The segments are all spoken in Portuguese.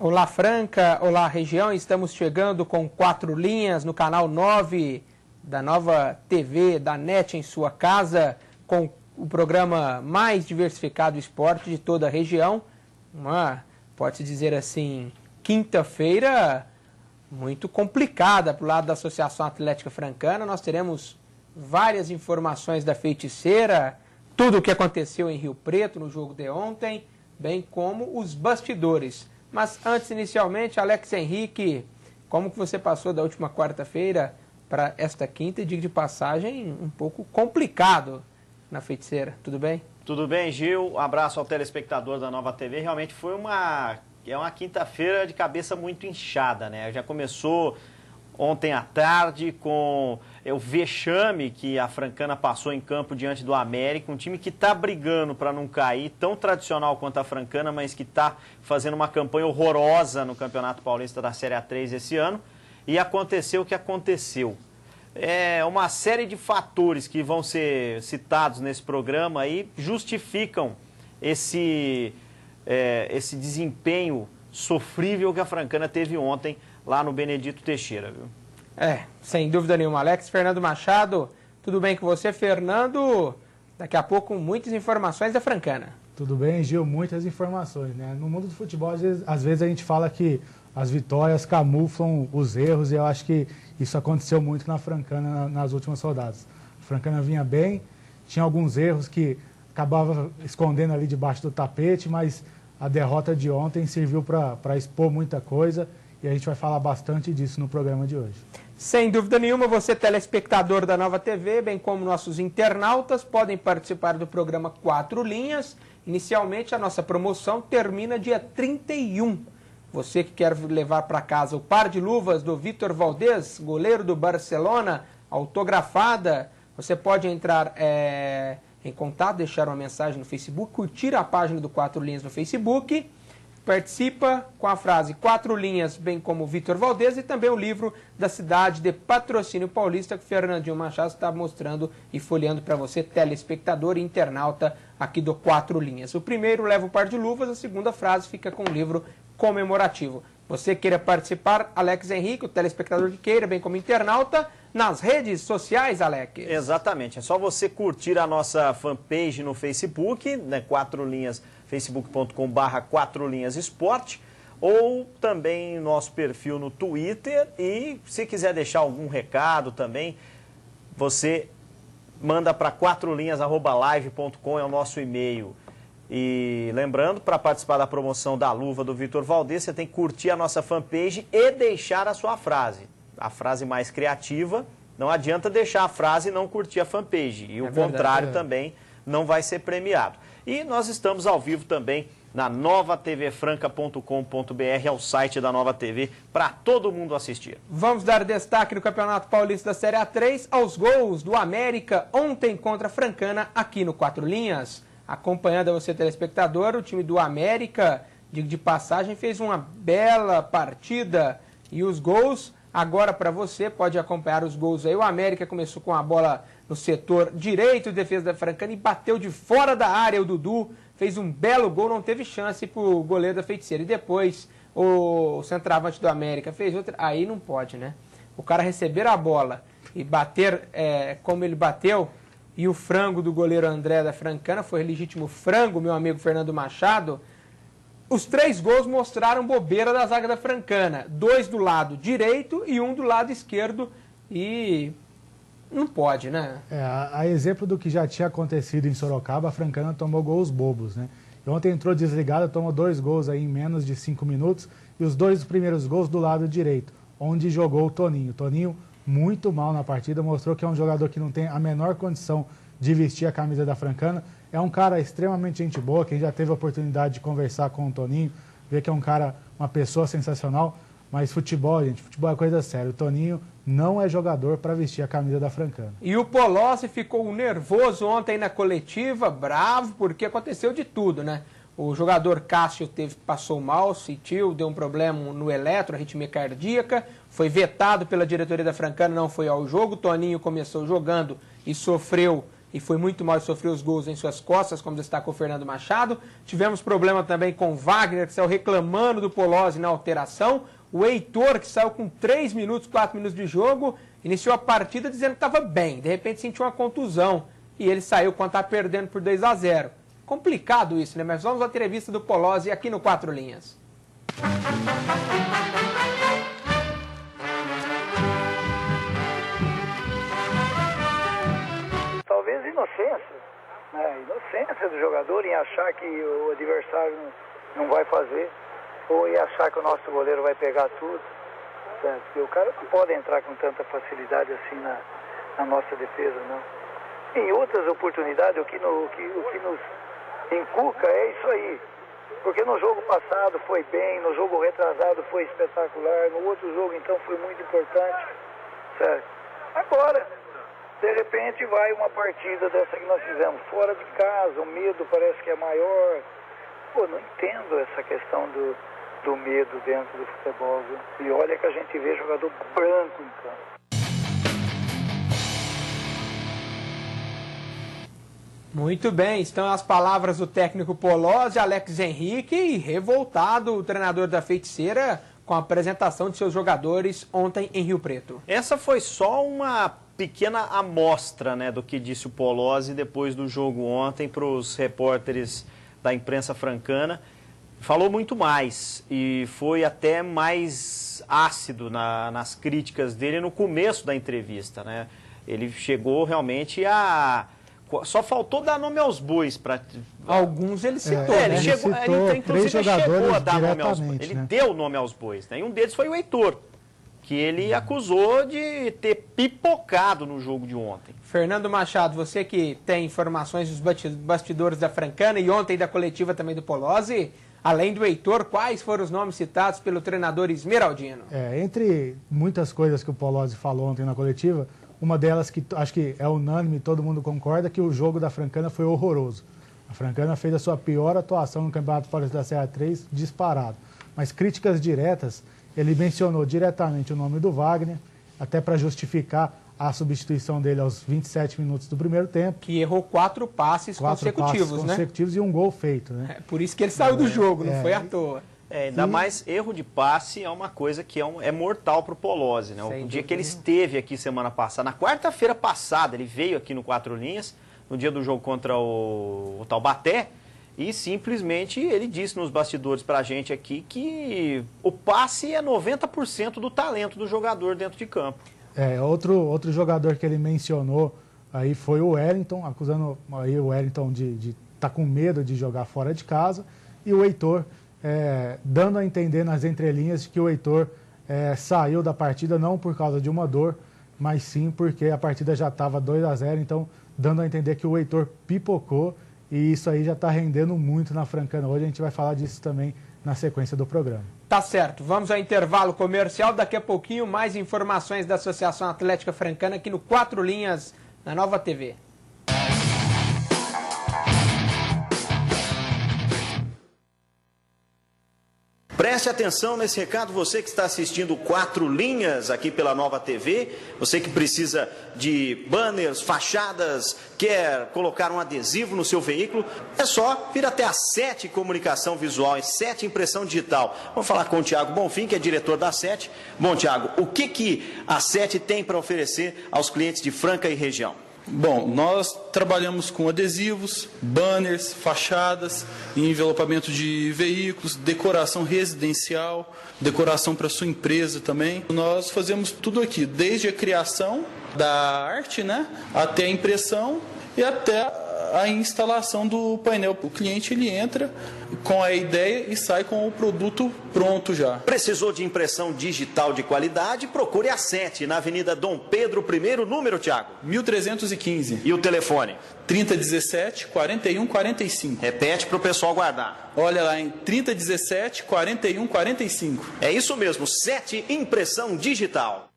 Olá Franca, olá região, estamos chegando com 4 linhas no canal 9 da Nova TV, da NET em sua casa, com o programa mais diversificado do esporte de toda a região. Pode-se dizer assim, quinta-feira muito complicada para o lado da Associação Atlética Francana. Nós teremos várias informações da Feiticeira, tudo o que aconteceu em Rio Preto no jogo de ontem, bem como os bastidores. Mas antes, inicialmente, Alex Henrique, como que você passou da última quarta-feira para esta quinta? E digo de passagem, um pouco complicado na Feiticeira. Tudo bem? Tudo bem, Gil. Um abraço ao telespectador da Nova TV. Realmente foi uma quinta-feira de cabeça muito inchada, né? Já começou ontem à tarde com o vexame que a Francana passou em campo diante do América, um time que está brigando para não cair, tão tradicional quanto a Francana, mas que está fazendo uma campanha horrorosa no Campeonato Paulista da Série A3 esse ano. E aconteceu o que aconteceu. É uma série de fatores que vão ser citados nesse programa aí justificam esse desempenho sofrível que a Francana teve ontem lá no Benedito Teixeira, viu? Sem dúvida nenhuma. Alex, Fernando Machado, tudo bem com você, Fernando? Daqui a pouco, muitas informações da Francana. Tudo bem, Gil, muitas informações, né? No mundo do futebol, às vezes a gente fala que as vitórias camuflam os erros, e eu acho que isso aconteceu muito na Francana nas últimas rodadas. A Francana vinha bem, tinha alguns erros que acabava escondendo ali debaixo do tapete, mas a derrota de ontem serviu para expor muita coisa, e a gente vai falar bastante disso no programa de hoje. Sem dúvida nenhuma, você telespectador da Nova TV, bem como nossos internautas, podem participar do programa 4 Linhas. Inicialmente, a nossa promoção termina dia 31. Você que quer levar para casa o par de luvas do Vitor Valdez, goleiro do Barcelona, autografada, você pode entrar em contato, deixar uma mensagem no Facebook, curtir a página do 4 Linhas no Facebook. Participa com a frase 4 linhas, bem como Vitor Valdez, e também o livro da cidade de Patrocínio Paulista, que o Fernandinho Machado está mostrando e folheando para você, telespectador e internauta aqui do 4 Linhas. O primeiro leva o par de luvas, a segunda frase fica com o livro comemorativo. Você queira participar, Alex Henrique, o telespectador que queira, bem como internauta, nas redes sociais, Alex. Exatamente, é só você curtir a nossa fanpage no Facebook, né, 4 Linhas, facebook.com/4 Linhas Esporte, ou também nosso perfil no Twitter. E se quiser deixar algum recado também, você manda para 4linhas@live.com, é o nosso e-mail. E lembrando, para participar da promoção da luva do Vitor Valdez, você tem que curtir a nossa fanpage e deixar a sua frase. A frase mais criativa, não adianta deixar a frase e não curtir a fanpage. E o contrário também não vai ser premiado. E nós estamos ao vivo também na novatvfranca.com.br, é o site da Nova TV, para todo mundo assistir. Vamos dar destaque no Campeonato Paulista da Série A3 aos gols do América ontem contra a Francana aqui no 4 Linhas. Acompanhando você, telespectador, o time do América, digo de passagem, fez uma bela partida. E os gols, agora para você, pode acompanhar os gols aí. O América começou com a bola no setor direito, defesa da Francana, e bateu de fora da área. O Dudu fez um belo gol, não teve chance para o goleiro da Feiticeira. E depois o centroavante do América fez outra. Aí não pode, né? O cara receber a bola e bater como ele bateu, e o frango do goleiro André da Francana, foi legítimo frango, meu amigo Fernando Machado. Os 3 gols mostraram bobeira da zaga da Francana. 2 do lado direito e 1 do lado esquerdo. E não pode, né? A exemplo do que já tinha acontecido em Sorocaba, a Francana tomou gols bobos, né? E ontem entrou desligada, tomou 2 gols aí em menos de 5 minutos. E os 2 primeiros gols do lado direito, onde jogou o Toninho. Toninho muito mal na partida, mostrou que é um jogador que não tem a menor condição de vestir a camisa da Francana. É um cara extremamente gente boa, quem já teve a oportunidade de conversar com o Toninho, vê que é um cara, uma pessoa sensacional, mas futebol, gente, futebol é coisa séria. O Toninho não é jogador para vestir a camisa da Francana. E o Polozzi ficou nervoso ontem na coletiva, bravo, porque aconteceu de tudo, né? O jogador Cássio passou mal, sentiu, deu um problema no eletro, arritmia cardíaca, foi vetado pela diretoria da Francana, não foi ao jogo. Toninho começou jogando e sofreu e foi muito mal e sofreu os gols em suas costas, como destacou Fernando Machado. Tivemos problema também com o Wagner, que saiu reclamando do Polozzi na alteração. O Heitor, que saiu com 3 minutos, 4 minutos de jogo, iniciou a partida dizendo que estava bem. De repente sentiu uma contusão e ele saiu quando estava perdendo por 2-0. Complicado isso, né? Mas vamos à entrevista do Polozzi aqui no 4 Linhas. Talvez inocência, né? Inocência do jogador em achar que o adversário não vai fazer, ou em achar que o nosso goleiro vai pegar tudo, certo? Porque o cara não pode entrar com tanta facilidade assim na nossa defesa, não. Em outras oportunidades, o que nos inculca é isso aí. Porque no jogo passado foi bem, no jogo retrasado foi espetacular, no outro jogo então foi muito importante, certo? Agora, de repente vai uma partida dessa que nós fizemos fora de casa, o medo parece que é maior. Pô, não entendo essa questão do medo dentro do futebol, viu? E olha que a gente vê jogador branco em campo. Muito bem, estão as palavras do técnico Polozzi, Alex Henrique, e revoltado o treinador da Feiticeira com a apresentação de seus jogadores ontem em Rio Preto. Essa foi só uma pequena amostra, né, do que disse o Polozzi depois do jogo ontem para os repórteres da imprensa francana. Falou muito mais e foi até mais ácido nas críticas dele no começo da entrevista, né? Ele chegou realmente a... Só faltou dar nome aos bois. Alguns ele citou, ele né? chegou, ele inclusive chegou a dar nome aos bois. Ele né? deu nome aos bois, né? E um deles foi o Heitor, que ele acusou de ter pipocado no jogo de ontem. Fernando Machado, você que tem informações dos bastidores da Francana e ontem da coletiva também do Polozzi, além do Heitor, quais foram os nomes citados pelo treinador Esmeraldino? Entre muitas coisas que o Polozzi falou ontem na coletiva, uma delas que acho que é unânime, todo mundo concorda, que o jogo da Francana foi horroroso. A Francana fez a sua pior atuação no Campeonato Paulista da Serra 3, disparado. Mas críticas diretas, ele mencionou diretamente o nome do Wagner, até para justificar a substituição dele aos 27 minutos do primeiro tempo. Que errou 4 passes consecutivos, né? E um gol feito, né? Por isso que ele saiu do jogo, não foi à toa. Ainda mais erro de passe é uma coisa que é mortal para o Polozzi, né? O dia que ele esteve aqui semana passada, na quarta-feira passada, ele veio aqui no 4 Linhas, no dia do jogo contra o Taubaté, e simplesmente ele disse nos bastidores para a gente aqui que o passe é 90% do talento do jogador dentro de campo. Outro jogador que ele mencionou aí foi o Wellington, acusando aí o Wellington de estar com medo de jogar fora de casa, e o Heitor dando a entender nas entrelinhas que o Heitor saiu da partida não por causa de uma dor, mas sim porque a partida já estava 2-0, então dando a entender que o Heitor pipocou, e isso aí já está rendendo muito na Francana. Hoje a gente vai falar disso também na sequência do programa. Tá certo, vamos ao intervalo comercial, daqui a pouquinho mais informações da Associação Atlética Francana aqui no 4 Linhas, na Nova TV. Preste atenção nesse recado, você que está assistindo 4 Linhas aqui pela Nova TV, você que precisa de banners, fachadas, quer colocar um adesivo no seu veículo, é só vir até a 7 Comunicação Visual e 7 Impressão Digital. Vamos falar com o Thiago Bonfim, que é diretor da 7. Bom, Thiago, o que a 7 tem para oferecer aos clientes de Franca e região? Bom, nós trabalhamos com adesivos, banners, fachadas, envelopamento de veículos, decoração residencial, decoração para sua empresa também. Nós fazemos tudo aqui, desde a criação da arte, né, até a impressão e até a instalação do painel. O cliente ele entra com a ideia e sai com o produto pronto já. Precisou de impressão digital de qualidade? Procure a 7 na Avenida Dom Pedro I, número, Thiago? 1315. E o telefone? 3017 4145. Repete para o pessoal guardar. Olha lá, em 3017 4145. É isso mesmo, 7 Impressão Digital.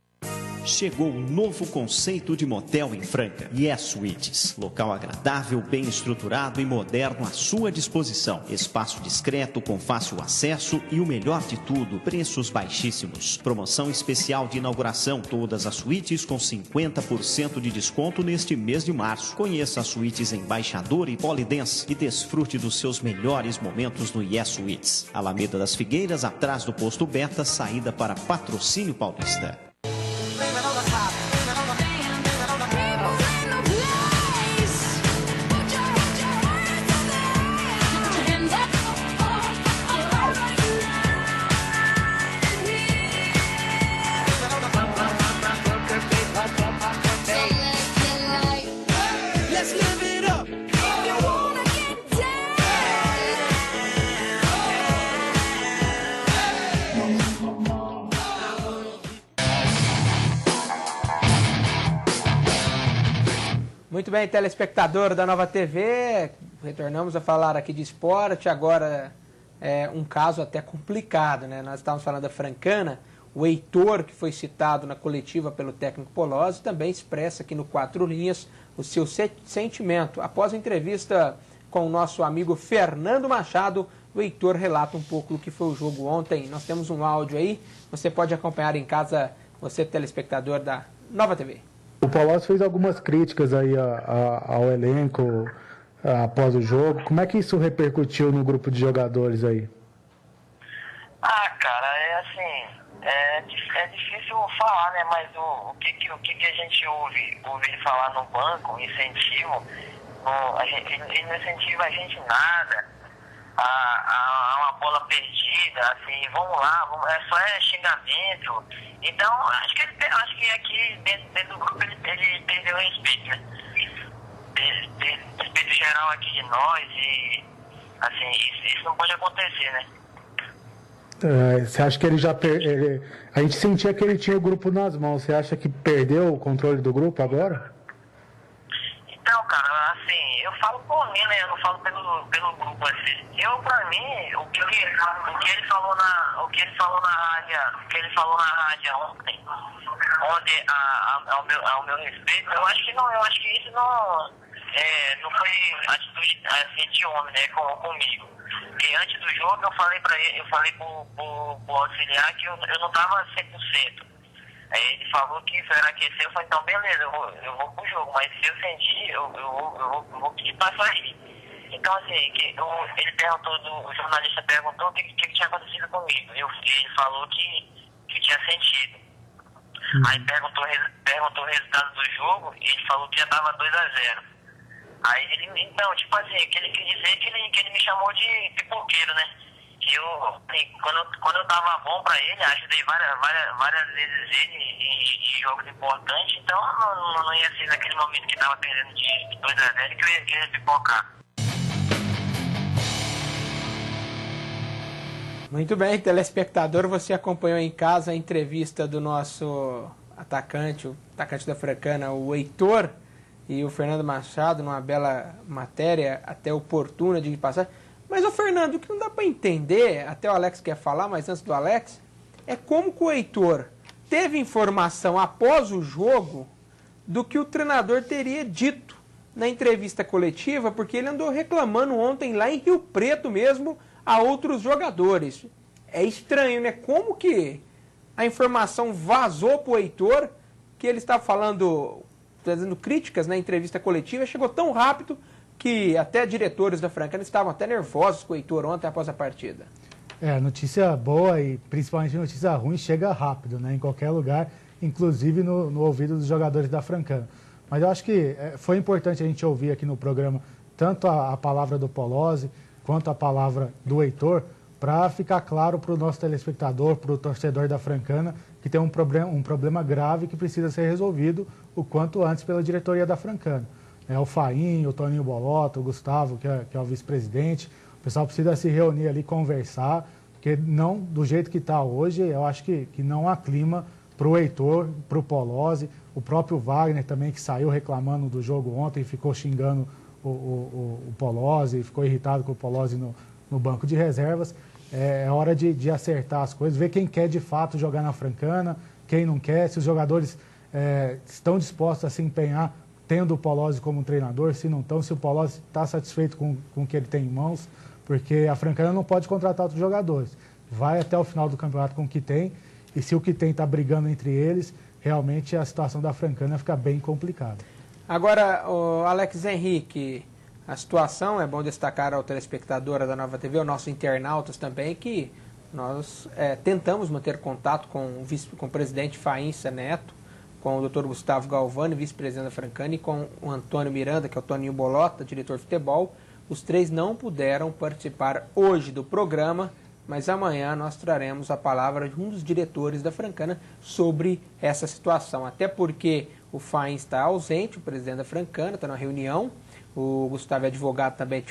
Chegou um novo conceito de motel em Franca. Yes Suites. Local agradável, bem estruturado e moderno à sua disposição. Espaço discreto, com fácil acesso e o melhor de tudo, preços baixíssimos. Promoção especial de inauguração. Todas as suítes com 50% de desconto neste mês de março. Conheça as suítes Embaixador e Polidense e desfrute dos seus melhores momentos no Yes Suites. Alameda das Figueiras, atrás do posto Beta, saída para Patrocínio Paulista. Muito bem, telespectador da Nova TV, retornamos a falar aqui de esporte, agora é um caso até complicado, né? Nós estávamos falando da Francana, o Heitor, que foi citado na coletiva pelo técnico Polozzi, também expressa aqui no Quatro Linhas o seu sentimento. Após a entrevista com o nosso amigo Fernando Machado, o Heitor relata um pouco do que foi o jogo ontem. Nós temos um áudio aí, você pode acompanhar em casa, você telespectador da Nova TV. O Polozzi fez algumas críticas aí ao elenco após o jogo. Como é que isso repercutiu no grupo de jogadores aí? Cara, é assim, é difícil falar, né? Mas o que a gente ouve ele falar no banco, incentivo, ele não incentiva a gente nada. A uma bola perdida, assim, vamos lá, só xingamento. Então, acho que aqui dentro do grupo ele perdeu o respeito, né? Respeito geral aqui de nós e, assim, isso não pode acontecer, né? Você acha que ele já a gente sentia que ele tinha o grupo nas mãos, você acha que perdeu o controle do grupo agora? Então, cara, assim, eu falo por mim, né? Eu não falo pelo grupo, assim. Pra mim, o que ele falou na rádio ontem, ao meu respeito, eu acho que isso não foi atitude assim, de homem, né, comigo. Porque antes do jogo eu falei pro auxiliar que eu não tava 100%. Aí ele falou que enfraqueceu, eu falei, então beleza, eu vou pro jogo, mas se eu sentir, eu vou pedir pra sair. Então assim, ele perguntou, o jornalista perguntou o que tinha acontecido comigo. Ele falou que tinha sentido. Aí perguntou o resultado do jogo e ele falou que já tava 2-0. Aí ele, então, tipo assim, que ele quis dizer que ele me chamou de pipoqueiro, né? Quando eu tava bom pra ele, ajudei várias vezes ele em jogos importantes, então não ia ser naquele momento que tava perdendo de 2-0 que eu ia querer pipocar. Muito bem, telespectador, você acompanhou em casa a entrevista do nosso atacante, o atacante da Francana, o Heitor, e o Fernando Machado, numa bela matéria, até oportuna de passagem. Mas, ô Fernando, o que não dá para entender, até o Alex quer falar, mas antes do Alex, é como que o Heitor teve informação após o jogo do que o treinador teria dito na entrevista coletiva, porque ele andou reclamando ontem lá em Rio Preto mesmo a outros jogadores. É estranho, né? Como que a informação vazou para o Heitor, que ele estava fazendo críticas na entrevista coletiva, chegou tão rápido que até diretores da Francana estavam até nervosos com o Heitor ontem após a partida. Notícia boa e principalmente notícia ruim chega rápido, né? Em qualquer lugar, inclusive no ouvido dos jogadores da Francana. Mas eu acho que foi importante a gente ouvir aqui no programa tanto a palavra do Polozzi quanto a palavra do Heitor, para ficar claro para o nosso telespectador, para o torcedor da Francana, que tem um problema grave que precisa ser resolvido o quanto antes pela diretoria da Francana. O Faim, o Toninho Bolota, o Gustavo, que é o vice-presidente, o pessoal precisa se reunir ali, conversar, porque não, do jeito que está hoje, eu acho que não há clima para o Heitor, para o Polozzi, o próprio Wagner também, que saiu reclamando do jogo ontem, ficou xingando o Polozzi, ficou irritado com o Polozzi no banco de reservas. É hora de acertar as coisas, ver quem quer de fato jogar na Francana, quem não quer, se os jogadores estão dispostos a se empenhar tendo o Polozzi como treinador, se não estão, se o Polozzi está satisfeito com o que ele tem em mãos, porque a Francana não pode contratar outros jogadores. Vai até o final do campeonato com o que tem, e se o que tem está brigando entre eles, realmente a situação da Francana fica bem complicada. Agora, o Alex Henrique, a situação, é bom destacar ao telespectador da Nova TV, aos nossos internautas também, que nós tentamos manter contato com o presidente Faínça Neto, com o Dr. Gustavo Galvani, vice-presidente da Francana, e com o Antônio Miranda, que é o Toninho Bolota, diretor de futebol. Os três não puderam participar hoje do programa, mas amanhã nós traremos a palavra de um dos diretores da Francana sobre essa situação. Até porque o Faínça está ausente, o presidente da Francana está na reunião, o Gustavo é advogado, também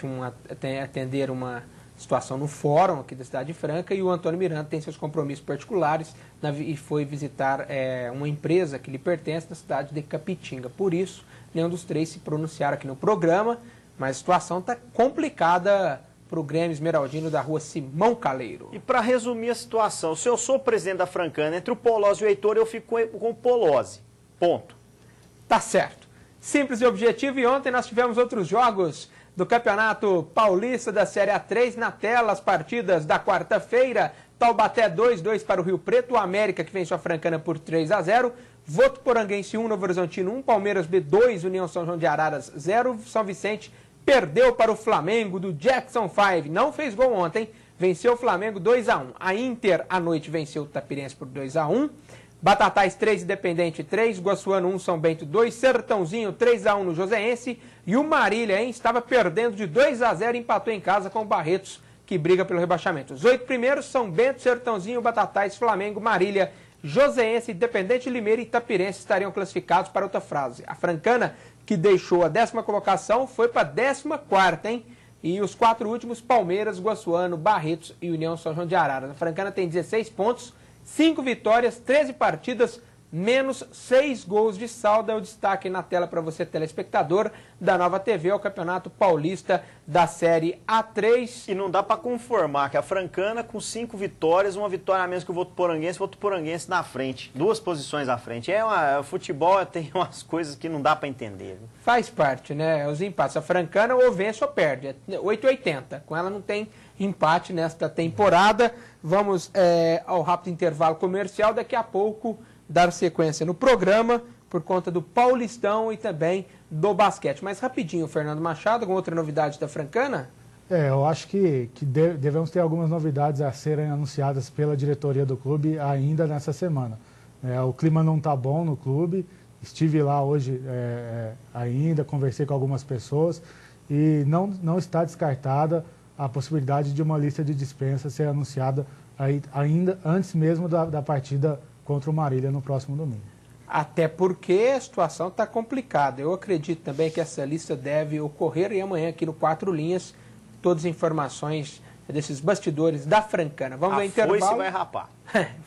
tem atender uma situação no fórum aqui da Cidade Franca, e o Antônio Miranda tem seus compromissos particulares e foi visitar uma empresa que lhe pertence na cidade de Capitinga. Por isso, nenhum dos três se pronunciaram aqui no programa, mas a situação está complicada para o Grêmio Esmeraldino da rua Simão Caleiro. E para resumir a situação, se eu sou presidente da Francana, entre o Polozzi e o Heitor, eu fico com o Polozzi. Ponto. Tá certo. Simples e objetivo. E ontem nós tivemos outros jogos do Campeonato Paulista da Série A3 na tela, as partidas da quarta-feira. Taubaté 2-2 para o Rio Preto, o América que venceu a Francana por 3-0, Votuporanguense 1, Novo Horizontino 1, Palmeiras B 2, União São João de Araras 0, São Vicente perdeu para o Flamengo do Jackson 5, não fez gol ontem, venceu o Flamengo 2-1. A Inter à noite venceu o Tapirense por 2-1, Batatais 3, Independente 3, Guaçuano 1, São Bento 2, Sertãozinho 3-1 no Joseense, e o Marília, estava perdendo de 2-0 e empatou em casa com o Barretos, que briga pelo rebaixamento. Os 8 primeiros, São Bento, Sertãozinho, Batatais, Flamengo, Marília, Joseense, Independente Limeira e Itapirense estariam classificados para outra fase. A Francana, que deixou a 10ª colocação, foi para a 14ª, hein? E os 4 últimos, Palmeiras, Guaçuano, Barretos e União São João de Araras. A Francana tem 16 pontos, 5 vitórias, 13 partidas, menos 6 gols de saldo. É o destaque na tela para você, telespectador da Nova TV, ao Campeonato Paulista da Série A3. E não dá para conformar que a Francana, com 5 vitórias, uma vitória a menos que o Votuporanguense na frente, 2 posições à frente. O futebol tem umas coisas que não dá para entender. Viu? Faz parte, né? Os empates. A Francana ou vence ou perde. É 8,80. Com ela não tem empate nesta temporada. Vamos ao rápido intervalo comercial. Daqui a pouco dar sequência no programa por conta do Paulistão e também do basquete. Mas rapidinho, Fernando Machado, com outra novidade da Francana? Eu acho que devemos ter algumas novidades a serem anunciadas pela diretoria do clube ainda nessa semana. O clima não está bom no clube, estive lá hoje ainda, conversei com algumas pessoas e não está descartada a possibilidade de uma lista de dispensa ser anunciada ainda antes mesmo da partida contra o Marília no próximo domingo. Até porque a situação está complicada. Eu acredito também que essa lista deve ocorrer e amanhã aqui no 4 Linhas, todas as informações desses bastidores da Francana. Vamos ao intervalo. Foice vai rapar.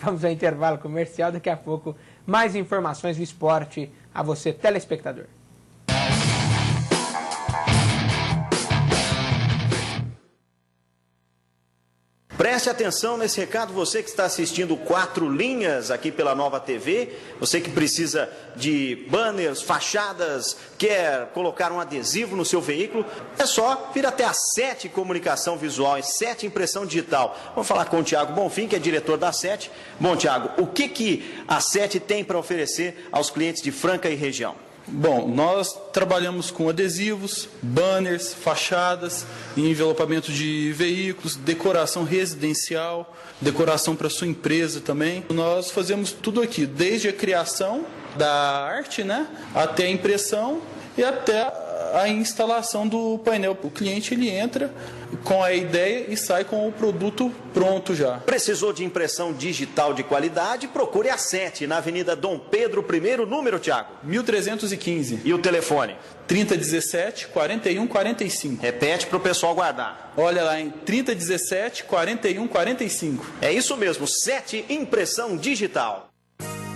Vamos ao intervalo comercial. Daqui a pouco, mais informações do esporte a você, telespectador. Preste atenção nesse recado, você que está assistindo 4 Linhas aqui pela Nova TV, você que precisa de banners, fachadas, quer colocar um adesivo no seu veículo, é só vir até a 7 Comunicação Visual e 7 Impressão Digital. Vamos falar com o Thiago Bonfim, que é diretor da 7. Bom, Thiago, o que a 7 tem para oferecer aos clientes de Franca e região? Bom, nós trabalhamos com adesivos, banners, fachadas, envelopamento de veículos, decoração residencial, decoração para sua empresa também. Nós fazemos tudo aqui, desde a criação da arte, né, até a impressão e até a instalação do painel. O cliente ele entra com a ideia e sai com o produto pronto já. Precisou de impressão digital de qualidade? Procure a 7, na Avenida Dom Pedro I, número, Thiago? 1315. E o telefone? 3017-4145. Repete para o pessoal guardar. Olha lá, em 3017-4145. É isso mesmo, 7 Impressão Digital.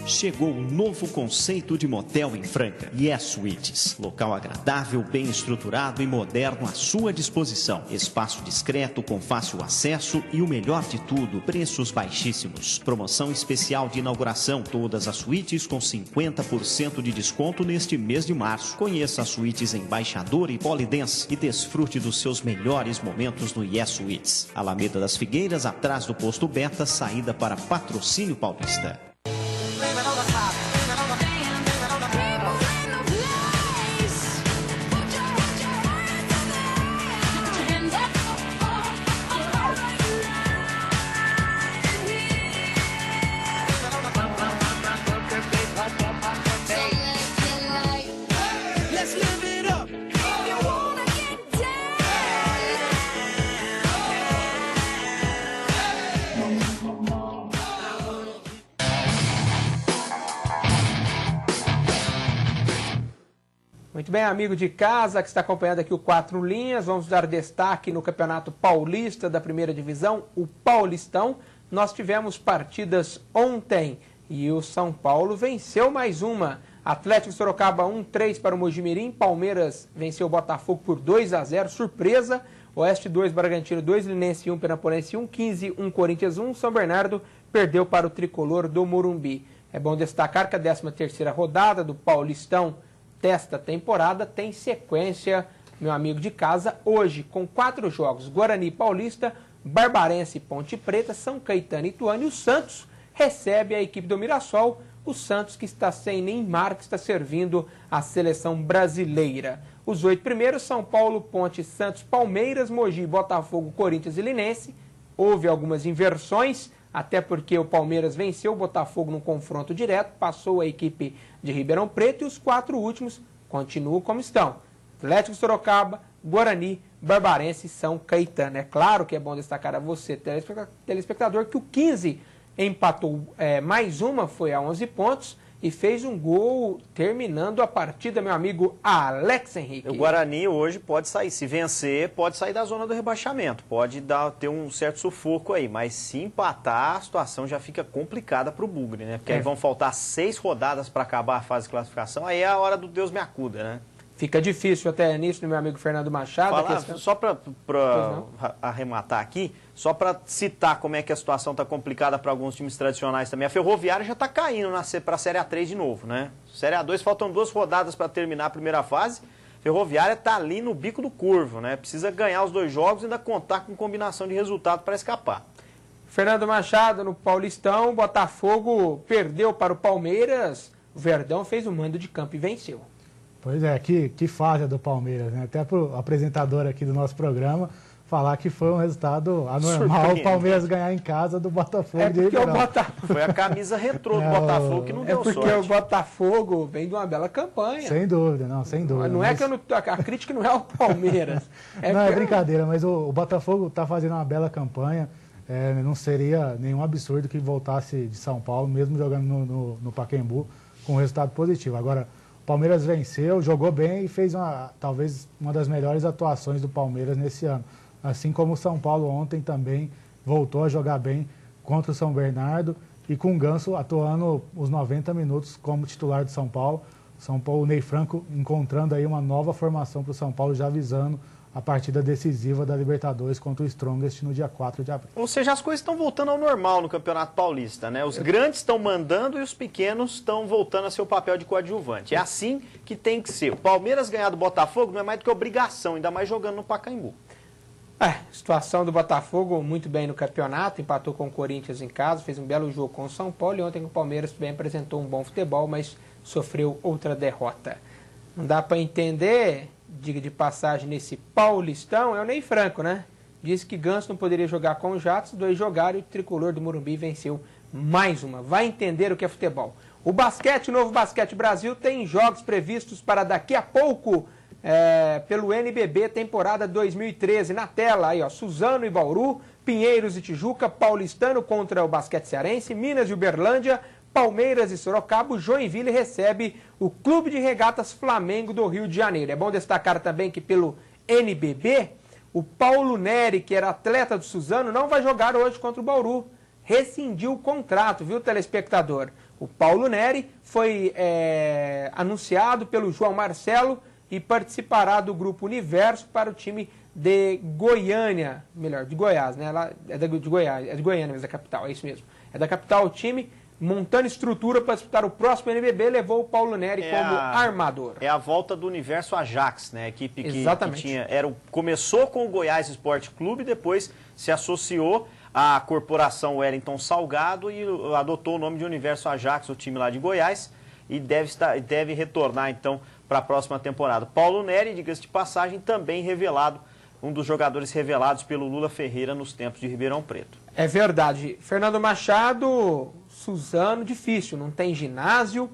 Chegou um novo conceito de motel em Franca. Yes Suites. Local agradável, bem estruturado e moderno à sua disposição. Espaço discreto, com fácil acesso e o melhor de tudo, preços baixíssimos. Promoção especial de inauguração. Todas as suítes com 50% de desconto neste mês de março. Conheça as suítes Embaixador e Polidense e desfrute dos seus melhores momentos no Yes Suites. Alameda das Figueiras, atrás do posto Beta, saída para Patrocínio Paulista. Muito bem, amigo de casa que está acompanhando aqui o Quatro Linhas, vamos dar destaque no Campeonato Paulista da Primeira Divisão, o Paulistão. Nós tivemos partidas ontem e o São Paulo venceu mais uma. Atlético Sorocaba 1-3 para o Mojimirim, Palmeiras venceu o Botafogo por 2-0, surpresa. Oeste 2, Bragantino 2, Linense 1, Penapolense 1, 15, 1, Corinthians 1, São Bernardo perdeu para o Tricolor do Morumbi. É bom destacar que a 13ª rodada do Paulistão desta temporada tem sequência, meu amigo de casa, hoje com 4 jogos: Guarani Paulista, Barbarense e Ponte Preta, São Caetano e Ituano, e o Santos recebe a equipe do Mirassol, o Santos que está sem Neymar, que está servindo a seleção brasileira. Os 8 primeiros: São Paulo, Ponte, Santos, Palmeiras, Mogi, Botafogo, Corinthians e Linense. Houve algumas inversões, até porque o Palmeiras venceu o Botafogo num confronto direto, passou a equipe de Ribeirão Preto, e os 4 últimos continuam como estão: Atlético Sorocaba, Guarani, Barbarense e São Caetano. É claro que é bom destacar a você, telespectador, que o 15 empatou mais uma, foi a 11 pontos, e fez um gol terminando a partida, meu amigo Alex Henrique. O Guarani hoje pode sair, se vencer, pode sair da zona do rebaixamento, pode ter um certo sufoco aí, mas se empatar, a situação já fica complicada para o Bugre, né? Porque aí vão faltar 6 rodadas para acabar a fase de classificação, aí é a hora do Deus me acuda, né? Fica difícil até nisso, meu amigo Fernando Machado. Só para arrematar aqui, só para citar como é que a situação está complicada para alguns times tradicionais também. A Ferroviária já está caindo para a Série A3 de novo, né? Série A2 faltam 2 rodadas para terminar a primeira fase. Ferroviária está ali no bico do curvo, né? Precisa ganhar os 2 jogos e ainda contar com combinação de resultado para escapar. Fernando Machado, no Paulistão, Botafogo perdeu para o Palmeiras, o Verdão fez o mando de campo e venceu. Pois é, que fase do Palmeiras, né? Até para o apresentador aqui do nosso programa falar que foi um resultado anormal o Palmeiras ganhar em casa do Botafogo de Ribeirão. Foi a camisa retrô do Botafogo que não deu sorte. É porque o Botafogo vem de uma bela campanha. Sem dúvida, sem dúvida. Não é que a crítica não é ao Palmeiras. É brincadeira, mas o Botafogo está fazendo uma bela campanha. Não seria nenhum absurdo que voltasse de São Paulo, mesmo jogando no Pacaembu, com um resultado positivo. Agora, o Palmeiras venceu, jogou bem e fez talvez uma das melhores atuações do Palmeiras nesse ano. Assim como o São Paulo ontem também voltou a jogar bem contra o São Bernardo e com o Ganso atuando os 90 minutos como titular do São Paulo. O Ney Franco encontrando aí uma nova formação para o São Paulo, já visando a partida decisiva da Libertadores contra o Strongest no dia 4 de abril. Ou seja, as coisas estão voltando ao normal no Campeonato Paulista, né? Os grandes estão mandando e os pequenos estão voltando a seu papel de coadjuvante. É assim que tem que ser. O Palmeiras ganhar do Botafogo não é mais do que obrigação, ainda mais jogando no Pacaembu. Situação do Botafogo muito bem no campeonato, empatou com o Corinthians em casa, fez um belo jogo com o São Paulo, e ontem o Palmeiras também apresentou um bom futebol, mas sofreu outra derrota. Não dá para entender, diga de passagem, nesse Paulistão, é o Ney Franco, né? Disse que Ganso não poderia jogar com o Jatos, 2 jogaram e o Tricolor do Morumbi venceu mais uma. Vai entender o que é futebol. O basquete, o Novo Basquete Brasil, tem jogos previstos para daqui a pouco, pelo NBB temporada 2013. Na tela aí, ó, Suzano e Bauru, Pinheiros e Tijuca, Paulistano contra o Basquete Cearense, Minas e Uberlândia, Palmeiras e Sorocaba. O Joinville recebe o Clube de Regatas Flamengo do Rio de Janeiro. É bom destacar também que pelo NBB, o Paulo Neri, que era atleta do Suzano, não vai jogar hoje contra o Bauru. Rescindiu o contrato, viu, telespectador? O Paulo Neri foi anunciado pelo João Marcelo e participará do Grupo Universo para o time de Goiânia, melhor, de Goiás, né? Ela é de Goiás, é de Goiânia, mas da capital, é isso mesmo. É da capital o time, montando estrutura para disputar o próximo NBB, levou o Paulo Neri como armador. É a volta do Universo Ajax, né? A equipe que tinha, começou com o Goiás Esporte Clube, depois se associou à corporação Wellington Salgado e adotou o nome de Universo Ajax, o time lá de Goiás, e deve retornar então para a próxima temporada. Paulo Neri, diga-se de passagem, também revelado, um dos jogadores revelados pelo Lula Ferreira nos tempos de Ribeirão Preto. É verdade. Fernando Machado, Suzano, difícil, não tem ginásio.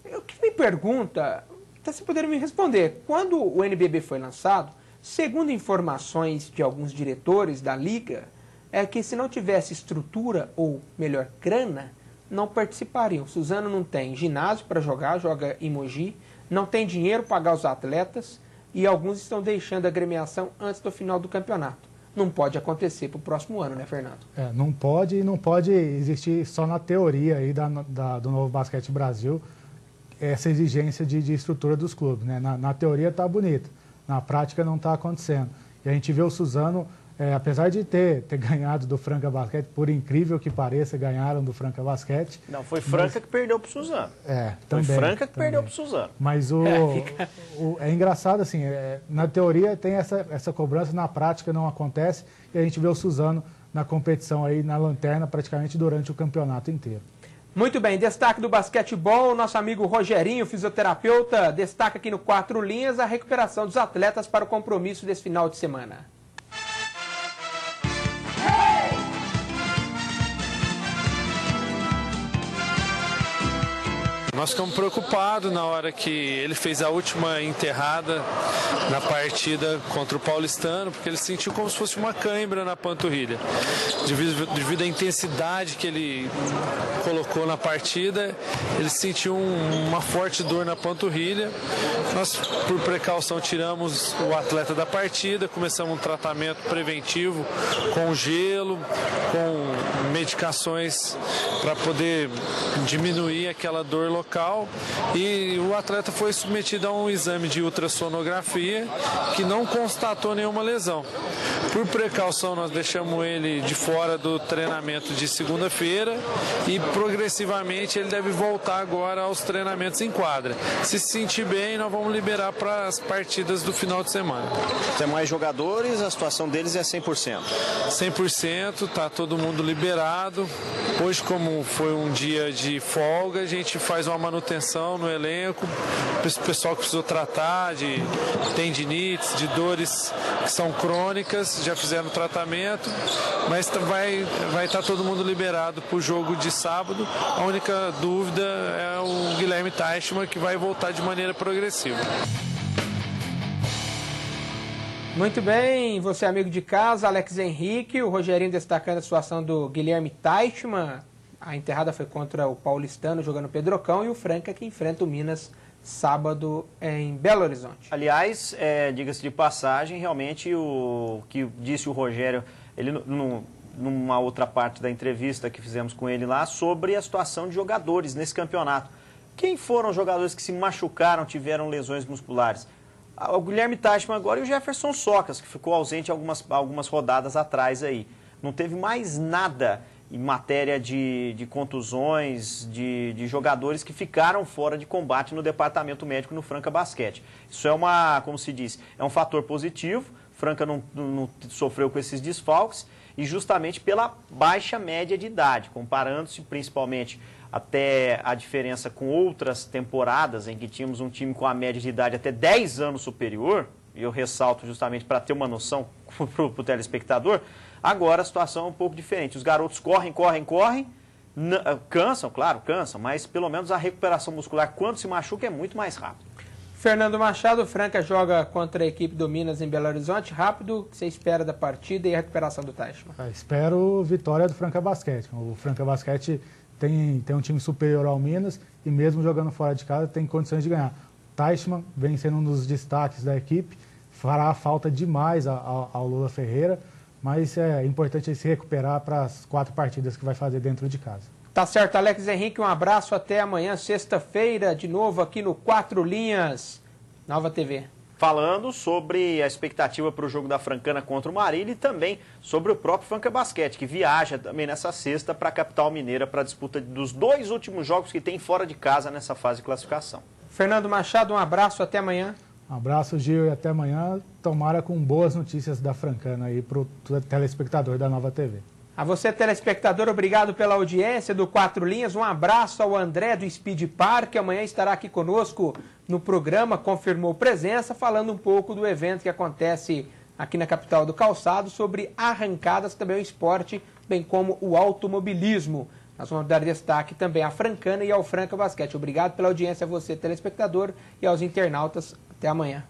O que me pergunta, você poderia me responder, quando o NBB foi lançado, segundo informações de alguns diretores da Liga, é que se não tivesse estrutura, ou melhor, grana, não participariam. Suzano não tem ginásio para jogar, joga em Mogi, não tem dinheiro para pagar os atletas e alguns estão deixando a agremiação antes do final do campeonato. Não pode acontecer para o próximo ano, né, Fernando? Não pode, e não pode existir só na teoria aí do Novo Basquete Brasil essa exigência de estrutura dos clubes, né? Na teoria está bonito, na prática não está acontecendo. E a gente vê o Suzano, apesar de ter ganhado do Franca Basquete, por incrível que pareça, ganharam do Franca Basquete. Não, foi Franca que perdeu para o Suzano. Também. Foi Franca que perdeu para o Suzano. Mas é engraçado, assim, na teoria tem essa cobrança, na prática não acontece, e a gente vê o Suzano na competição aí, na lanterna, praticamente durante o campeonato inteiro. Muito bem, destaque do basquetebol, nosso amigo Rogerinho, fisioterapeuta, destaca aqui no 4 Linhas a recuperação dos atletas para o compromisso desse final de semana. Nós ficamos preocupados na hora que ele fez a última enterrada na partida contra o Paulistano, porque ele sentiu como se fosse uma cãibra na panturrilha. Devido à intensidade que ele colocou na partida, ele sentiu uma forte dor na panturrilha. Nós, por precaução, tiramos o atleta da partida, começamos um tratamento preventivo com gelo, com medicações para poder diminuir aquela dor local, e o atleta foi submetido a um exame de ultrassonografia que não constatou nenhuma lesão. Por precaução, nós deixamos ele de fora do treinamento de segunda-feira e progressivamente ele deve voltar agora aos treinamentos em quadra. Se sentir bem, nós vamos liberar para as partidas do final de semana. Tem mais jogadores, a situação deles é 100%? 100%, está todo mundo liberado. Hoje, como foi um dia de folga, a gente faz uma manutenção no elenco, o pessoal que precisou tratar de tendinites, de dores que são crônicas, já fizeram tratamento, mas vai estar todo mundo liberado para o jogo de sábado. A única dúvida é o Guilherme Teichmann, que vai voltar de maneira progressiva. Muito bem, você amigo de casa, Alex Henrique, o Rogerinho destacando a situação do Guilherme Teichmann. A enterrada foi contra o Paulistano, jogando Pedrocão, e o Franca, que enfrenta o Minas sábado em Belo Horizonte. Aliás, diga-se de passagem, realmente o que disse o Rogério, ele numa outra parte da entrevista que fizemos com ele lá, sobre a situação de jogadores nesse campeonato. Quem foram os jogadores que se machucaram, tiveram lesões musculares? O Guilherme Teichmann agora e o Jefferson Socas, que ficou ausente algumas rodadas atrás aí. Não teve mais nada em matéria de contusões, de jogadores que ficaram fora de combate no departamento médico no Franca Basquete. Isso é como se diz, é um fator positivo. Franca não sofreu com esses desfalques e justamente pela baixa média de idade, comparando-se principalmente até a diferença com outras temporadas em que tínhamos um time com a média de idade até 10 anos superior, e eu ressalto justamente para ter uma noção para o telespectador. Agora a situação é um pouco diferente. Os garotos correm, cansam, mas pelo menos a recuperação muscular, quando se machuca, é muito mais rápido. Fernando Machado, Franca joga contra a equipe do Minas em Belo Horizonte. Rápido, o que você espera da partida e a recuperação do Teichmann? Espero vitória do Franca Basquete. O Franca Basquete tem um time superior ao Minas e mesmo jogando fora de casa tem condições de ganhar. Teichmann vem sendo um dos destaques da equipe, fará falta demais ao Lula Ferreira, mas é importante ele se recuperar para as 4 partidas que vai fazer dentro de casa. Tá certo, Alex Henrique, um abraço, até amanhã, sexta-feira, de novo aqui no 4 Linhas, Nova TV. Falando sobre a expectativa para o jogo da Francana contra o Marília e também sobre o próprio Franca Basquete, que viaja também nessa sexta para a capital mineira para a disputa dos 2 últimos jogos que tem fora de casa nessa fase de classificação. Fernando Machado, um abraço, até amanhã. Um abraço, Gil, e até amanhã. Tomara com boas notícias da Francana aí para o telespectador da Nova TV. A você, telespectador, obrigado pela audiência do 4 Linhas. Um abraço ao André do Speed Park, que amanhã estará aqui conosco no programa, confirmou presença, falando um pouco do evento que acontece aqui na capital do calçado, sobre arrancadas, também o esporte, bem como o automobilismo. Nós vamos dar destaque também à Francana e ao Franca Basquete. Obrigado pela audiência a você, telespectador, e aos internautas. Até amanhã.